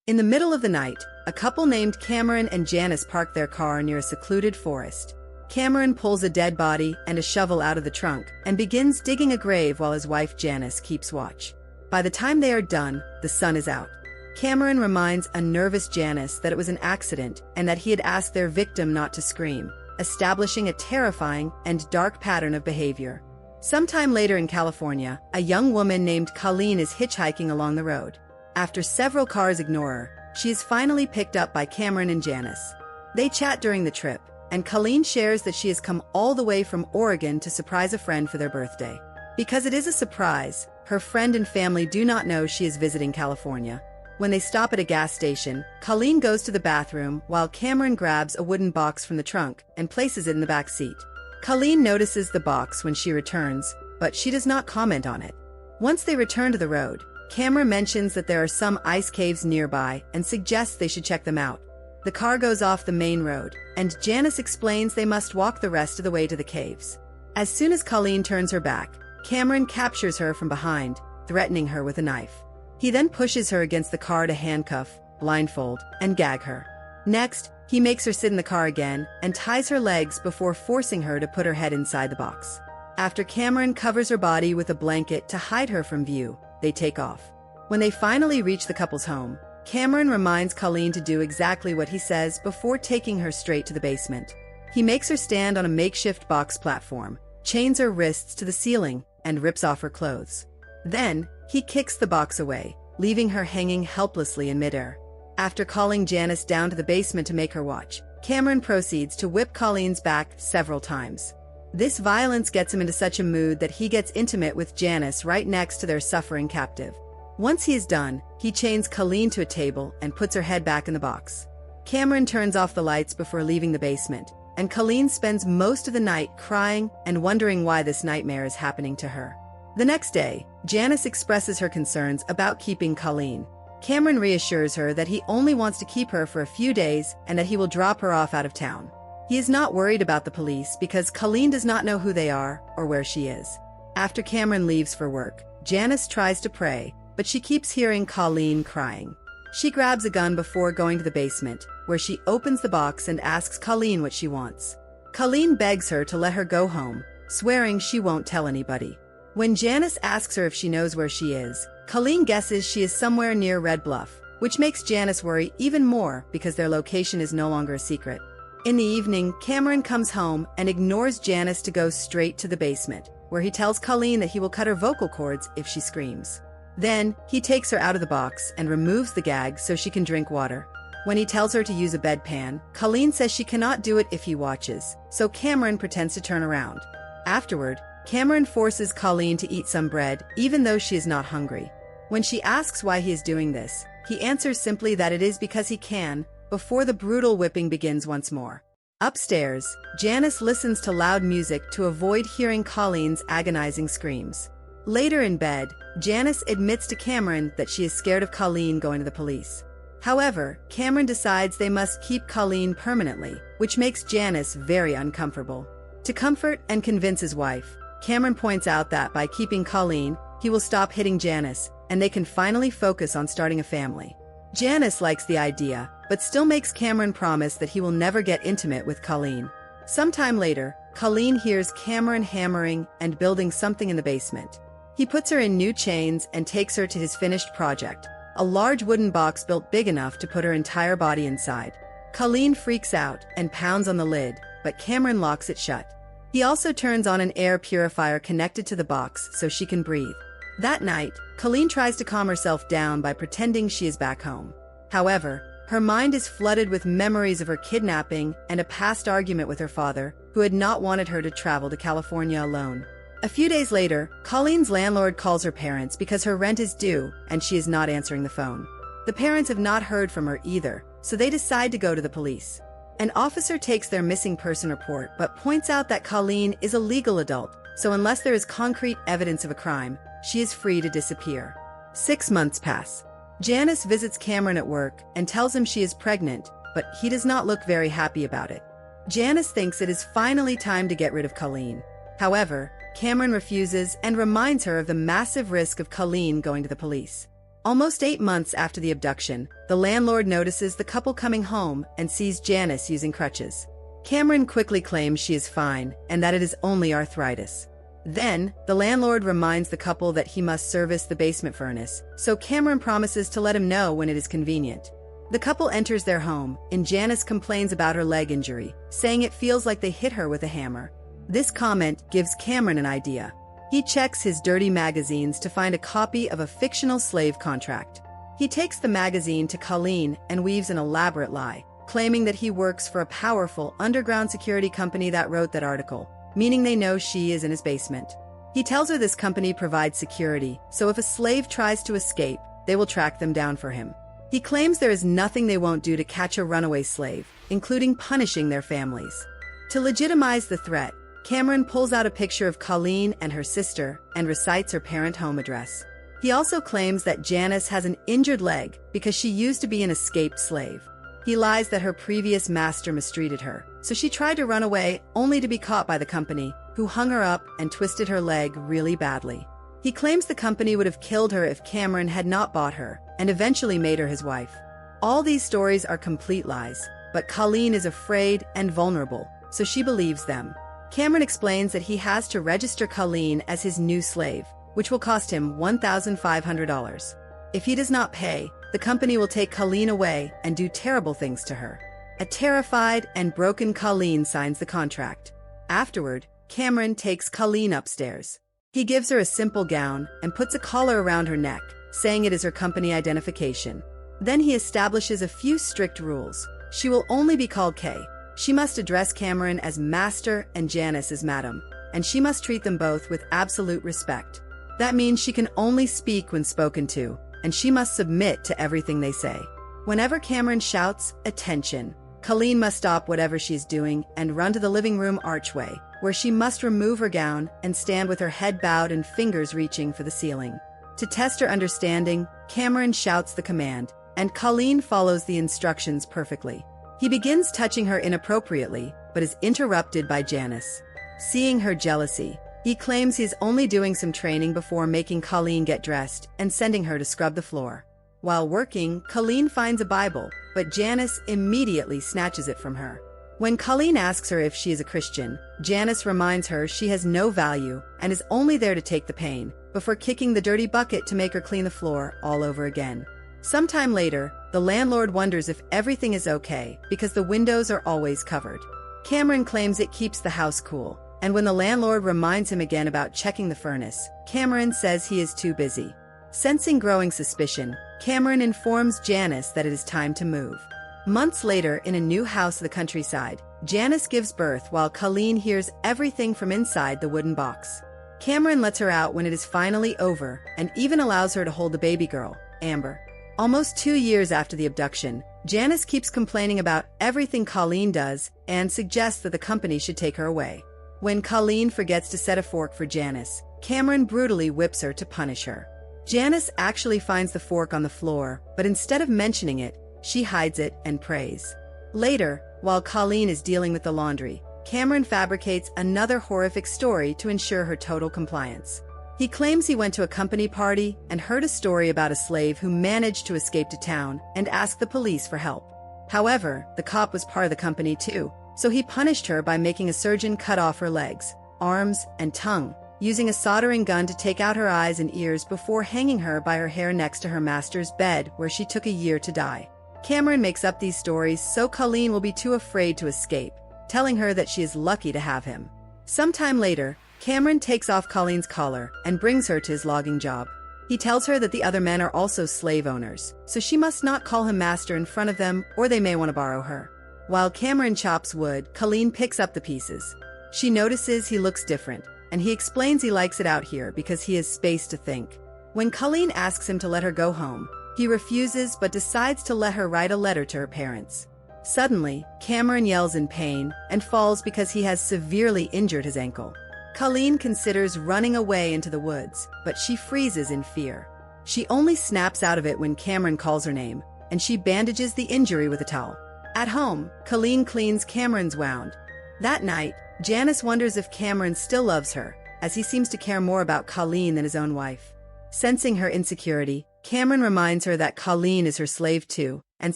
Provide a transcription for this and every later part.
In the middle of the night, a couple named Cameron and Janice park their car near a secluded forest. Cameron pulls a dead body and a shovel out of the trunk and begins digging a grave while his wife Janice keeps watch. By the time they are done, the sun is out. Cameron reminds a nervous Janice that it was an accident and that he had asked their victim not to scream, establishing a terrifying and dark pattern of behavior. Sometime later in California, a young woman named Colleen is hitchhiking along the road. After several cars ignore her, she is finally picked up by Cameron and Janice. They chat during the trip, and Colleen shares that she has come all the way from Oregon to surprise a friend for their birthday. Because it is a surprise, her friend and family do not know she is visiting California. When they stop at a gas station, Colleen goes to the bathroom while Cameron grabs a wooden box from the trunk and places it in the back seat. Colleen notices the box when she returns, but she does not comment on it. Once they return to the road, Cameron mentions that there are some ice caves nearby and suggests they should check them out. The car goes off the main road, and Janice explains they must walk the rest of the way to the caves. As soon as Colleen turns her back, Cameron captures her from behind, threatening her with a knife. He then pushes her against the car to handcuff, blindfold, and gag her. Next, he makes her sit in the car again and ties her legs before forcing her to put her head inside the box. After Cameron covers her body with a blanket to hide her from view, they take off. When they finally reach the couple's home, Cameron reminds Colleen to do exactly what he says before taking her straight to the basement. He makes her stand on a makeshift box platform, chains her wrists to the ceiling, and rips off her clothes. Then, he kicks the box away, leaving her hanging helplessly in midair. After calling Janice down to the basement to make her watch, Cameron proceeds to whip Colleen's back several times. This violence gets him into such a mood that he gets intimate with Janice right next to their suffering captive. Once he is done, he chains Colleen to a table and puts her head back in the box. Cameron turns off the lights before leaving the basement, and Colleen spends most of the night crying and wondering why this nightmare is happening to her. The next day, Janice expresses her concerns about keeping Colleen. Cameron reassures her that he only wants to keep her for a few days and that he will drop her off out of town. He is not worried about the police because Colleen does not know who they are or where she is. After Cameron leaves for work, Janice tries to pray, but she keeps hearing Colleen crying. She grabs a gun before going to the basement, where she opens the box and asks Colleen what she wants. Colleen begs her to let her go home, swearing she won't tell anybody. When Janice asks her if she knows where she is, Colleen guesses she is somewhere near Red Bluff, which makes Janice worry even more because their location is no longer a secret. In the evening, Cameron comes home and ignores Janice to go straight to the basement, where he tells Colleen that he will cut her vocal cords if she screams. Then, he takes her out of the box and removes the gag so she can drink water. When he tells her to use a bedpan, Colleen says she cannot do it if he watches, so Cameron pretends to turn around. Afterward, Cameron forces Colleen to eat some bread, even though she is not hungry. When she asks why he is doing this, he answers simply that it is because he can, before the brutal whipping begins once more. Upstairs, Janice listens to loud music to avoid hearing Colleen's agonizing screams. Later in bed, Janice admits to Cameron that she is scared of Colleen going to the police. However, Cameron decides they must keep Colleen permanently, which makes Janice very uncomfortable. To comfort and convince his wife, Cameron points out that by keeping Colleen, he will stop hitting Janice, and they can finally focus on starting a family. Janice likes the idea, but still makes Cameron promise that he will never get intimate with Colleen. Sometime later, Colleen hears Cameron hammering and building something in the basement. He puts her in new chains and takes her to his finished project, a large wooden box built big enough to put her entire body inside. Colleen freaks out and pounds on the lid, but Cameron locks it shut. He also turns on an air purifier connected to the box so she can breathe. That night, Colleen tries to calm herself down by pretending she is back home. However, her mind is flooded with memories of her kidnapping and a past argument with her father, who had not wanted her to travel to California alone. A few days later, Colleen's landlord calls her parents because her rent is due and she is not answering the phone. The parents have not heard from her either, so they decide to go to the police. An officer takes their missing person report but points out that Colleen is a legal adult, so unless there is concrete evidence of a crime, she is free to disappear. 6 months pass. Janice visits Cameron at work and tells him she is pregnant, but he does not look very happy about it. Janice thinks it is finally time to get rid of Colleen. However, Cameron refuses and reminds her of the massive risk of Colleen going to the police. Almost 8 months after the abduction, the landlord notices the couple coming home and sees Janice using crutches. Cameron quickly claims she is fine and that it is only arthritis. Then, the landlord reminds the couple that he must service the basement furnace, so Cameron promises to let him know when it is convenient. The couple enters their home, and Janice complains about her leg injury, saying it feels like they hit her with a hammer. This comment gives Cameron an idea. He checks his dirty magazines to find a copy of a fictional slave contract. He takes the magazine to Colleen and weaves an elaborate lie, claiming that he works for a powerful underground security company that wrote that article, meaning they know she is in his basement. He tells her this company provides security, so if a slave tries to escape, they will track them down for him. He claims there is nothing they won't do to catch a runaway slave, including punishing their families. To legitimize the threat, Cameron pulls out a picture of Colleen and her sister and recites her parent home address. He also claims that Janice has an injured leg because she used to be an escaped slave. He lies that her previous master mistreated her, so she tried to run away only to be caught by the company, who hung her up and twisted her leg really badly. He claims the company would have killed her if Cameron had not bought her, and eventually made her his wife. All these stories are complete lies, but Colleen is afraid and vulnerable, so she believes them. Cameron explains that he has to register Colleen as his new slave, which will cost him $1,500. If he does not pay, the company will take Colleen away and do terrible things to her. A terrified and broken Colleen signs the contract. Afterward, Cameron takes Colleen upstairs. He gives her a simple gown and puts a collar around her neck, saying it is her company identification. Then he establishes a few strict rules. She will only be called Kay. She must address Cameron as Master and Janice as Madam, and she must treat them both with absolute respect. That means she can only speak when spoken to, and she must submit to everything they say. Whenever Cameron shouts, "Attention," Colleen must stop whatever she's doing and run to the living room archway, where she must remove her gown and stand with her head bowed and fingers reaching for the ceiling. To test her understanding, Cameron shouts the command, and Colleen follows the instructions perfectly. He begins touching her inappropriately, but is interrupted by Janice. Seeing her jealousy, he claims he's only doing some training before making Colleen get dressed and sending her to scrub the floor. While working, Colleen finds a Bible, but Janice immediately snatches it from her. When Colleen asks her if she is a Christian, Janice reminds her she has no value and is only there to take the pain, before kicking the dirty bucket to make her clean the floor all over again. Sometime later, the landlord wonders if everything is okay because the windows are always covered. Cameron claims it keeps the house cool, and when the landlord reminds him again about checking the furnace, Cameron says he is too busy. Sensing growing suspicion, Cameron informs Janice that it is time to move. Months later, in a new house in the countryside, Janice gives birth while Colleen hears everything from inside the wooden box. Cameron lets her out when it is finally over and even allows her to hold the baby girl, Amber. Almost 2 years after the abduction, Janice keeps complaining about everything Colleen does and suggests that the company should take her away. When Colleen forgets to set a fork for Janice, Cameron brutally whips her to punish her. Janice actually finds the fork on the floor, but instead of mentioning it, she hides it and prays. Later, while Colleen is dealing with the laundry, Cameron fabricates another horrific story to ensure her total compliance. He claims he went to a company party and heard a story about a slave who managed to escape to town and asked the police for help. However, the cop was part of the company too, so he punished her by making a surgeon cut off her legs, arms, and tongue, using a soldering gun to take out her eyes and ears before hanging her by her hair next to her master's bed, where she took a year to die. Cameron makes up these stories so Colleen will be too afraid to escape, telling her that she is lucky to have him. Sometime later, Cameron takes off Colleen's collar and brings her to his logging job. He tells her that the other men are also slave owners, so she must not call him master in front of them or they may want to borrow her. While Cameron chops wood, Colleen picks up the pieces. She notices he looks different, and he explains he likes it out here because he has space to think. When Colleen asks him to let her go home, he refuses but decides to let her write a letter to her parents. Suddenly, Cameron yells in pain and falls because he has severely injured his ankle. Colleen considers running away into the woods, but she freezes in fear. She only snaps out of it when Cameron calls her name, and she bandages the injury with a towel. At home, Colleen cleans Cameron's wound. That night, Janice wonders if Cameron still loves her, as he seems to care more about Colleen than his own wife. Sensing her insecurity, Cameron reminds her that Colleen is her slave too, and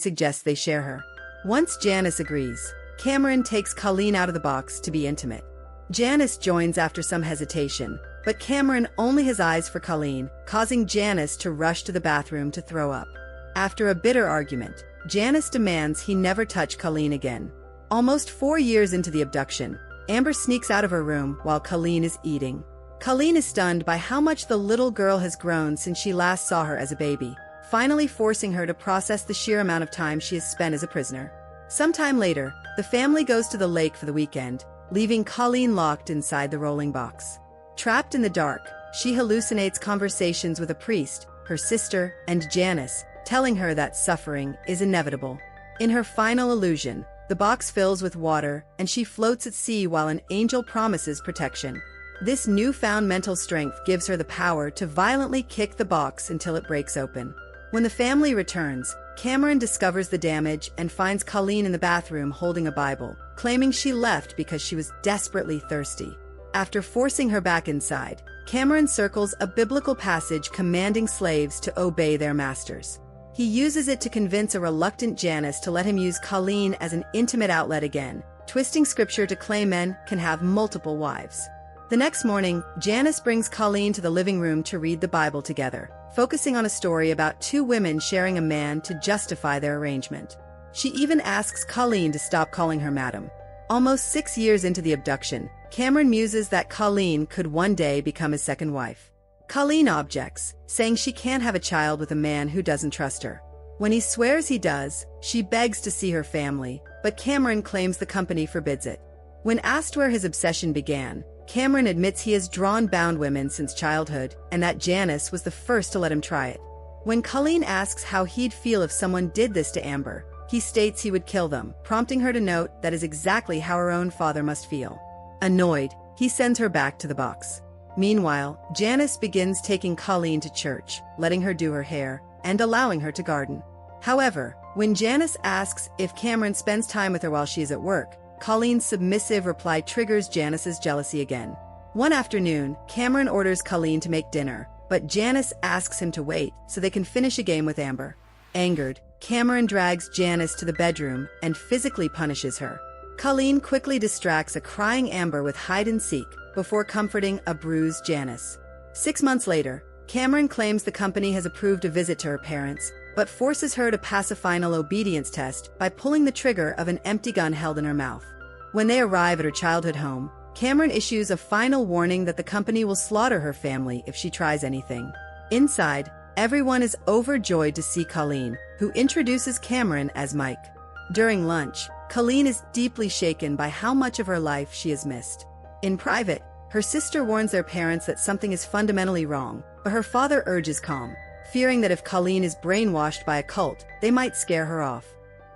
suggests they share her. Once Janice agrees, Cameron takes Colleen out of the box to be intimate. Janice joins after some hesitation, but Cameron only has eyes for Colleen, causing Janice to rush to the bathroom to throw up. After a bitter argument, Janice demands he never touch Colleen again. Almost 4 years into the abduction, Amber sneaks out of her room while Colleen is eating. Colleen is stunned by how much the little girl has grown since she last saw her as a baby, finally forcing her to process the sheer amount of time she has spent as a prisoner. Sometime later, the family goes to the lake for the weekend, leaving Colleen locked inside the rolling box. Trapped in the dark, she hallucinates conversations with a priest, her sister, and Janice, telling her that suffering is inevitable. In her final illusion, the box fills with water, and she floats at sea while an angel promises protection. This newfound mental strength gives her the power to violently kick the box until it breaks open. When the family returns, Cameron discovers the damage and finds Colleen in the bathroom holding a Bible, claiming she left because she was desperately thirsty. After forcing her back inside, Cameron circles a biblical passage commanding slaves to obey their masters. He uses it to convince a reluctant Janice to let him use Colleen as an intimate outlet again, twisting scripture to claim men can have multiple wives. The next morning, Janice brings Colleen to the living room to read the Bible together, focusing on a story about 2 women sharing a man to justify their arrangement. She even asks Colleen to stop calling her madam. Almost 6 years into the abduction, Cameron muses that Colleen could one day become his second wife. Colleen objects, saying she can't have a child with a man who doesn't trust her. When he swears he does, she begs to see her family, but Cameron claims the company forbids it. When asked where his obsession began, Cameron admits he has drawn bound women since childhood, and that Janice was the first to let him try it. When Colleen asks how he'd feel if someone did this to Amber, he states he would kill them, prompting her to note that is exactly how her own father must feel. Annoyed, he sends her back to the box. Meanwhile, Janice begins taking Colleen to church, letting her do her hair, and allowing her to garden. However, when Janice asks if Cameron spends time with her while she is at work, Colleen's submissive reply triggers Janice's jealousy again. One afternoon, Cameron orders Colleen to make dinner, but Janice asks him to wait so they can finish a game with Amber. Angered, Cameron drags Janice to the bedroom and physically punishes her. Colleen quickly distracts a crying Amber with hide-and-seek before comforting a bruised Janice. 6 months later, Cameron claims the company has approved a visit to her parents, but forces her to pass a final obedience test by pulling the trigger of an empty gun held in her mouth. When they arrive at her childhood home, Cameron issues a final warning that the company will slaughter her family if she tries anything. Inside, everyone is overjoyed to see Colleen, who introduces Cameron as Mike. During lunch, Colleen is deeply shaken by how much of her life she has missed. In private, her sister warns their parents that something is fundamentally wrong, but her father urges calm, fearing that if Colleen is brainwashed by a cult, they might scare her off.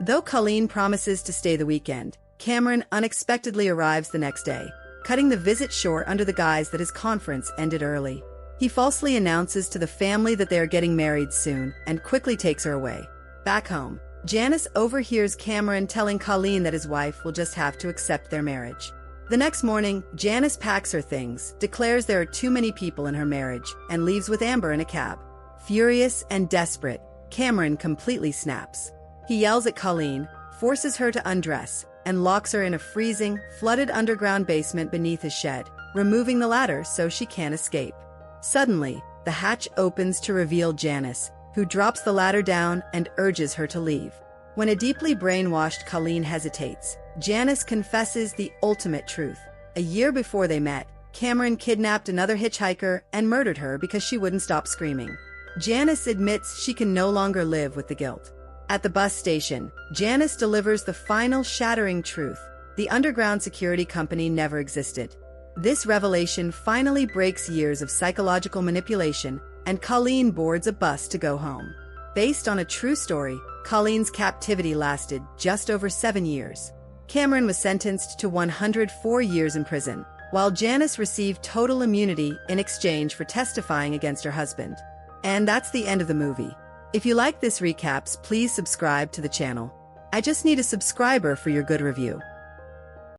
Though Colleen promises to stay the weekend, Cameron unexpectedly arrives the next day, cutting the visit short under the guise that his conference ended early. He falsely announces to the family that they are getting married soon and quickly takes her away. Back home, Janice overhears Cameron telling Colleen that his wife will just have to accept their marriage. The next morning, Janice packs her things, declares there are too many people in her marriage, and leaves with Amber in a cab. Furious and desperate, Cameron completely snaps. He yells at Colleen, forces her to undress, and locks her in a freezing, flooded underground basement beneath his shed, removing the ladder so she can't escape. Suddenly, the hatch opens to reveal Janice, who drops the ladder down and urges her to leave. When a deeply brainwashed Colleen hesitates, Janice confesses the ultimate truth. A year before they met, Cameron kidnapped another hitchhiker and murdered her because she wouldn't stop screaming. Janice admits she can no longer live with the guilt. At the bus station, Janice delivers the final shattering truth: the underground security company never existed. This revelation finally breaks years of psychological manipulation, and Colleen boards a bus to go home. Based on a true story, Colleen's captivity lasted just over 7 years. Cameron was sentenced to 104 years in prison, while Janice received total immunity in exchange for testifying against her husband. And that's the end of the movie. If you like this recaps, please subscribe to the channel. I just need a subscriber for your good review.